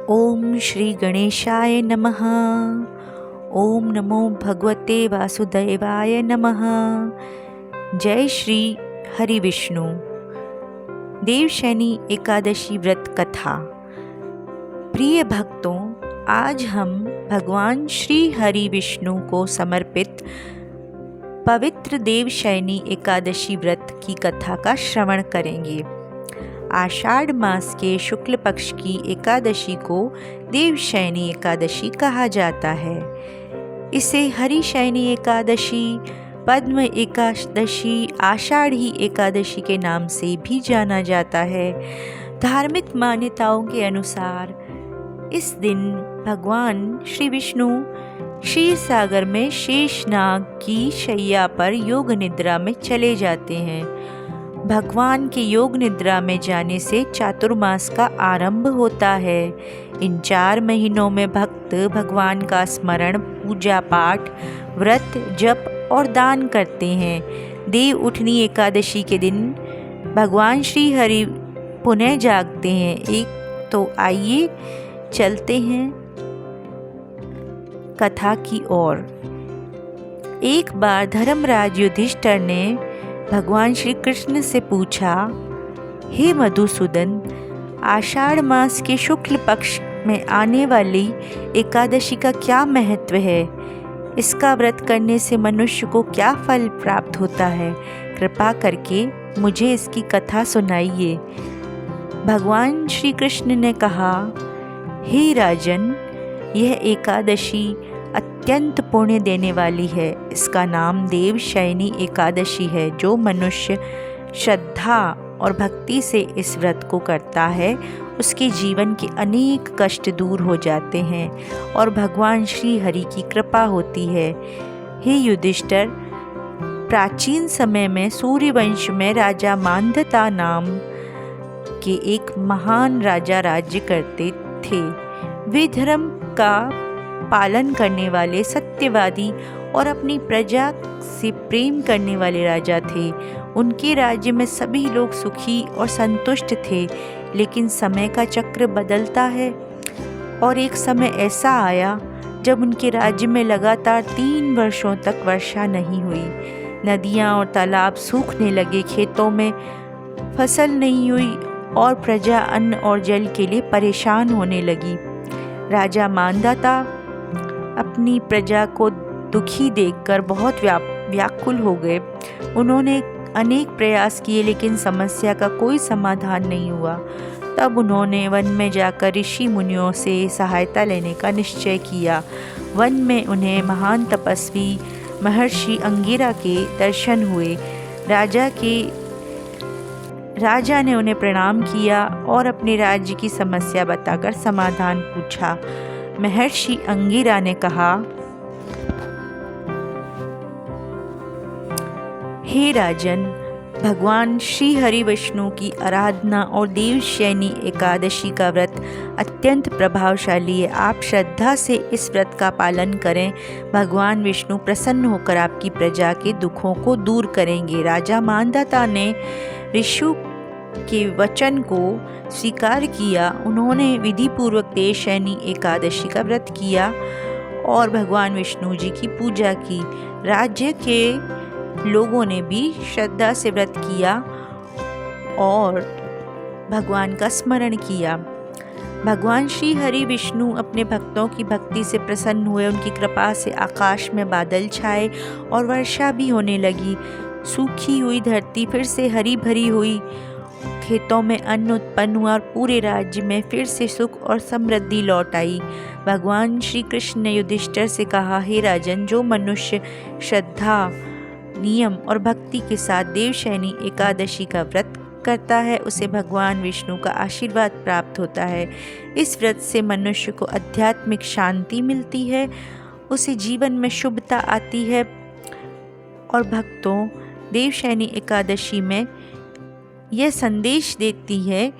ओम श्री गणेशाय नमः। ओम नमो भगवते वासुदेवाय नमः। जय श्री हरि विष्णु। देवशयनी एकादशी व्रत कथा। प्रिय भक्तों, आज हम भगवान श्री हरि विष्णु को समर्पित पवित्र देवशयनी एकादशी व्रत की कथा का श्रवण करेंगे। आषाढ़ मास के शुक्ल पक्ष की एकादशी को देवशयनी एकादशी कहा जाता है। इसे हरिशयनी एकादशी, पद्म एकादशी, आषाढ़ी एकादशी के नाम से भी जाना जाता है। धार्मिक मान्यताओं के अनुसार इस दिन भगवान श्री विष्णु क्षीर सागर में शेषनाग की शैया पर योग निद्रा में चले जाते हैं। भगवान के योग निद्रा में जाने से चातुर्मास का आरंभ होता है। इन 4 महीनों में भक्त भगवान का स्मरण, पूजा पाठ, व्रत, जप और दान करते हैं। देव उठनी एकादशी के दिन भगवान श्री हरि पुनः जागते हैं। तो आइए चलते हैं कथा की ओर। एक बार धर्मराज युधिष्ठिर ने भगवान श्री कृष्ण से पूछा, हे मधुसूदन, आषाढ़ मास के शुक्ल पक्ष में आने वाली एकादशी का क्या महत्व है? इसका व्रत करने से मनुष्य को क्या फल प्राप्त होता है? कृपा करके मुझे इसकी कथा सुनाइए। भगवान श्री कृष्ण ने कहा, हे राजन, यह एकादशी अत्यंत पुण्य देने वाली है। इसका नाम देवशयनी एकादशी है। जो मनुष्य श्रद्धा और भक्ति से इस व्रत को करता है, उसके जीवन के अनेक कष्ट दूर हो जाते हैं और भगवान श्री हरि की कृपा होती है। हे युधिष्ठिर, प्राचीन समय में सूर्यवंश में राजा मांधाता नाम के एक महान राजा राज्य करते थे। वे धर्म का पालन करने वाले, सत्यवादी और अपनी प्रजा से प्रेम करने वाले राजा थे। उनके राज्य में सभी लोग सुखी और संतुष्ट थे। लेकिन समय का चक्र बदलता है और एक समय ऐसा आया जब उनके राज्य में लगातार 3 वर्षों तक वर्षा नहीं हुई। नदियाँ और तालाब सूखने लगे, खेतों में फसल नहीं हुई और प्रजा अन्न और जल के लिए परेशान होने लगी। राजा मांधाता अपनी प्रजा को दुखी देखकर बहुत व्याकुल हो गए। उन्होंने अनेक प्रयास किए, लेकिन समस्या का कोई समाधान नहीं हुआ। तब उन्होंने वन में जाकर ऋषि मुनियों से सहायता लेने का निश्चय किया। वन में उन्हें महान तपस्वी महर्षि अंगिरा के दर्शन हुए। राजा ने उन्हें प्रणाम किया और अपने राज्य की समस्या बताकर समाधान पूछा। महर्षि अंगिरा ने कहा, हे राजन, भगवान श्री हरि विष्णु की आराधना और देवशयनी एकादशी का व्रत अत्यंत प्रभावशाली है। आप श्रद्धा से इस व्रत का पालन करें। भगवान विष्णु प्रसन्न होकर आपकी प्रजा के दुखों को दूर करेंगे। राजा मांधाता ने ऋषि के वचन को स्वीकार किया। उन्होंने विधि पूर्वक देवशयनी एकादशी का व्रत किया और भगवान विष्णु जी की पूजा की। राज्य के लोगों ने भी श्रद्धा से व्रत किया और भगवान का स्मरण किया। भगवान श्री हरि विष्णु अपने भक्तों की भक्ति से प्रसन्न हुए। उनकी कृपा से आकाश में बादल छाए और वर्षा भी होने लगी। सूखी हुई धरती फिर से हरी भरी हुई। खेतों में अन्न उत्पन्न हुआ और पूरे राज्य में फिर से सुख और समृद्धि लौट आई। भगवान श्री कृष्ण ने युधिष्ठिर से कहा, हे राजन, जो मनुष्य श्रद्धा, नियम और भक्ति के साथ देवशयनी एकादशी का व्रत करता है, उसे भगवान विष्णु का आशीर्वाद प्राप्त होता है। इस व्रत से मनुष्य को आध्यात्मिक शांति मिलती है, उसे जीवन में शुभता आती है। और भक्तों, देवशयनी एकादशी में यह संदेश देती है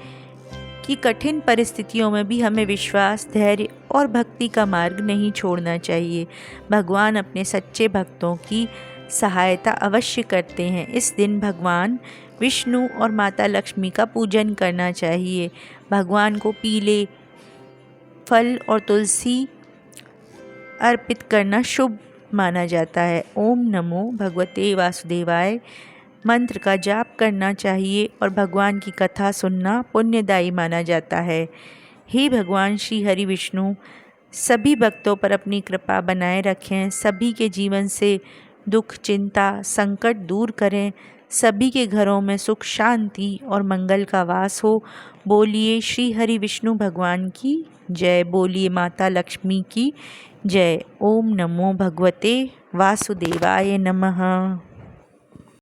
कि कठिन परिस्थितियों में भी हमें विश्वास, धैर्य और भक्ति का मार्ग नहीं छोड़ना चाहिए। भगवान अपने सच्चे भक्तों की सहायता अवश्य करते हैं। इस दिन भगवान विष्णु और माता लक्ष्मी का पूजन करना चाहिए। भगवान को पीले फल और तुलसी अर्पित करना शुभ माना जाता है। ओम नमो भगवते वासुदेवाय मंत्र का जाप करना चाहिए और भगवान की कथा सुनना पुण्यदायी माना जाता है। हे भगवान श्री हरि विष्णु, सभी भक्तों पर अपनी कृपा बनाए रखें, सभी के जीवन से दुख, चिंता, संकट दूर करें, सभी के घरों में सुख, शांति और मंगल का वास हो। बोलिए श्री हरि विष्णु भगवान की जय, बोलिए माता लक्ष्मी की जय। ओम नमो भगवते वासुदेवाय नमः।